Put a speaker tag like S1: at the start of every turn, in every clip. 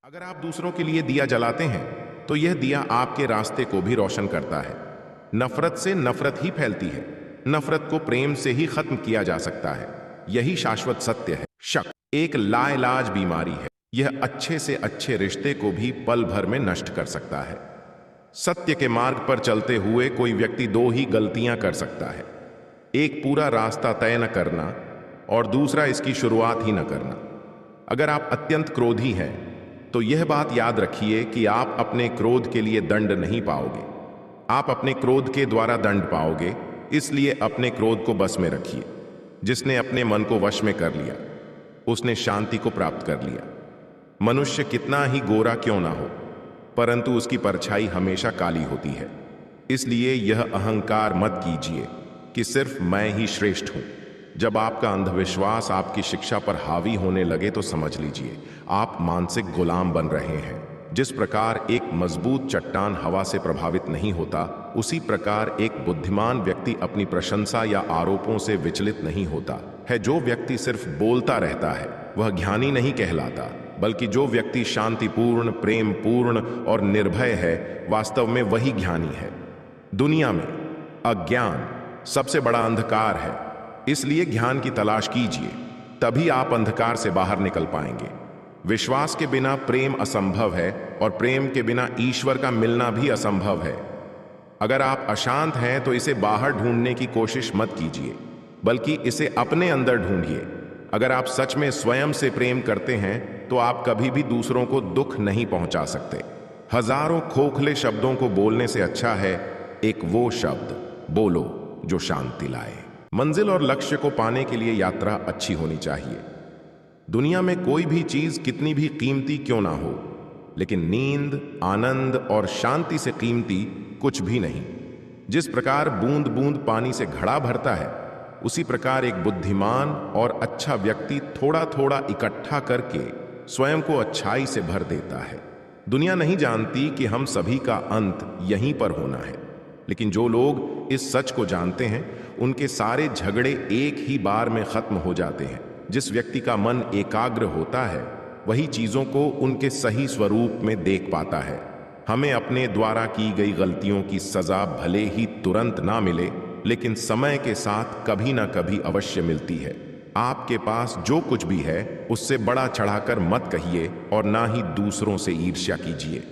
S1: अगर आप दूसरों के लिए दिया जलाते हैं तो यह दिया आपके रास्ते को भी रोशन करता है। नफरत से नफरत ही फैलती है, नफरत को प्रेम से ही खत्म किया जा सकता है। यही शाश्वत सत्य है। शक एक लाइलाज बीमारी है, यह अच्छे से अच्छे रिश्ते को भी पल भर में नष्ट कर सकता है। सत्य के मार्ग पर चलते हुए कोई व्यक्ति दो ही गलतियां कर सकता है, एक पूरा रास्ता तय न करना और दूसरा इसकी शुरुआत ही न करना। अगर आप अत्यंत क्रोधी हैं तो यह बात याद रखिए कि आप अपने क्रोध के लिए दंड नहीं पाओगे, आप अपने क्रोध के द्वारा दंड पाओगे। इसलिए अपने क्रोध को बस में रखिए। जिसने अपने मन को वश में कर लिया उसने शांति को प्राप्त कर लिया। मनुष्य कितना ही गोरा क्यों ना हो, परंतु उसकी परछाई हमेशा काली होती है। इसलिए यह अहंकार मत कीजिए कि सिर्फ मैं ही श्रेष्ठ हूं। जब आपका अंधविश्वास आपकी शिक्षा पर हावी होने लगे तो समझ लीजिए आप मानसिक गुलाम बन रहे हैं। जिस प्रकार एक मजबूत चट्टान हवा से प्रभावित नहीं होता, उसी प्रकार एक बुद्धिमान व्यक्ति अपनी प्रशंसा या आरोपों से विचलित नहीं होता है। जो व्यक्ति सिर्फ बोलता रहता है वह ज्ञानी नहीं कहलाता, बल्कि जो व्यक्ति शांतिपूर्ण, प्रेमपूर्ण और निर्भय है, वास्तव में वही ज्ञानी है। दुनिया में अज्ञान सबसे बड़ा अंधकार है, इसलिए ज्ञान की तलाश कीजिए, तभी आप अंधकार से बाहर निकल पाएंगे। विश्वास के बिना प्रेम असंभव है और प्रेम के बिना ईश्वर का मिलना भी असंभव है। अगर आप अशांत हैं तो इसे बाहर ढूंढने की कोशिश मत कीजिए, बल्कि इसे अपने अंदर ढूंढिए। अगर आप सच में स्वयं से प्रेम करते हैं तो आप कभी भी दूसरों को दुख नहीं पहुंचा सकते। हजारों खोखले शब्दों को बोलने से अच्छा है एक वो शब्द बोलो जो शांति लाए। मंजिल और लक्ष्य को पाने के लिए यात्रा अच्छी होनी चाहिए। दुनिया में कोई भी चीज कितनी भी कीमती क्यों ना हो, लेकिन नींद, आनंद और शांति से कीमती कुछ भी नहीं। जिस प्रकार बूंद बूंद पानी से घड़ा भरता है, उसी प्रकार एक बुद्धिमान और अच्छा व्यक्ति थोड़ा थोड़ा इकट्ठा करके स्वयं को अच्छाई से भर देता है। दुनिया नहीं जानती कि हम सभी का अंत यहीं पर होना है, लेकिन जो लोग इस सच को जानते हैं उनके सारे झगड़े एक ही बार में खत्म हो जाते हैं। जिस व्यक्ति का मन एकाग्र होता है वही चीजों को उनके सही स्वरूप में देख पाता है। हमें अपने द्वारा की गई गलतियों की सजा भले ही तुरंत ना मिले, लेकिन समय के साथ कभी ना कभी अवश्य मिलती है। आपके पास जो कुछ भी है उससे बड़ा चढ़ाकर मत कहिए और ना ही दूसरों से ईर्ष्या कीजिए।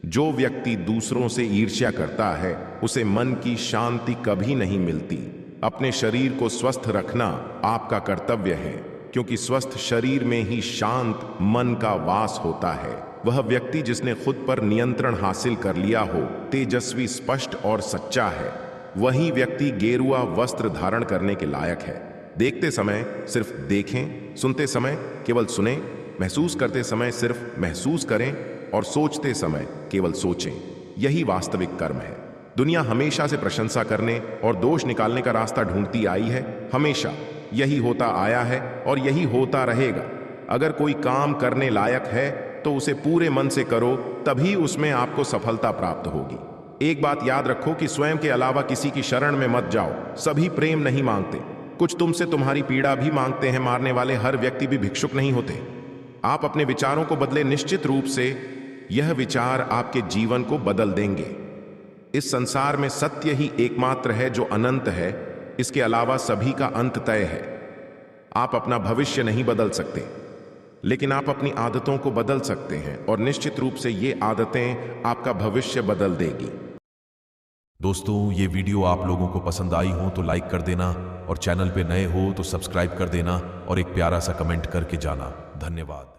S1: जो व्यक्ति दूसरों से ईर्ष्या करता है उसे मन की शांति कभी नहीं मिलती। अपने शरीर को स्वस्थ रखना आपका कर्तव्य है, क्योंकि स्वस्थ शरीर में ही शांत मन का वास होता है। वह व्यक्ति जिसने खुद पर नियंत्रण हासिल कर लिया हो, तेजस्वी, स्पष्ट और सच्चा है। वही व्यक्ति गेरुआ वस्त्र धारण करने के लायक है। देखते समय सिर्फ देखें, सुनते समय केवल सुने, महसूस करते समय सिर्फ महसूस करें और सोचते समय केवल सोचें। यही वास्तविक कर्म है। दुनिया हमेशा से प्रशंसा करने और दोष निकालने का रास्ता ढूंढती आई है। हमेशा यही होता आया है और यही होता रहेगा। अगर कोई काम करने लायक है तो उसे पूरे मन से करो, तभी उसमें आपको सफलता प्राप्त होगी। एक बात याद रखो कि स्वयं के अलावा किसी की शरण में मत जाओ। सभी प्रेम नहीं मांगते, कुछ तुमसे तुम्हारी पीड़ा भी मांगते हैं। मारने वाले हर व्यक्ति भी भिक्षुक नहीं होते। आप अपने विचारों को बदले, निश्चित रूप से यह विचार आपके जीवन को बदल देंगे। इस संसार में सत्य ही एकमात्र है जो अनंत है, इसके अलावा सभी का अंत तय है। आप अपना भविष्य नहीं बदल सकते, लेकिन आप अपनी आदतों को बदल सकते हैं और निश्चित रूप से ये आदतें आपका भविष्य बदल देगी।
S2: दोस्तों, ये वीडियो आप लोगों को पसंद आई हो तो लाइक कर देना और चैनल पे नए हो तो सब्सक्राइब कर देना और एक प्यारा सा कमेंट करके जाना। धन्यवाद।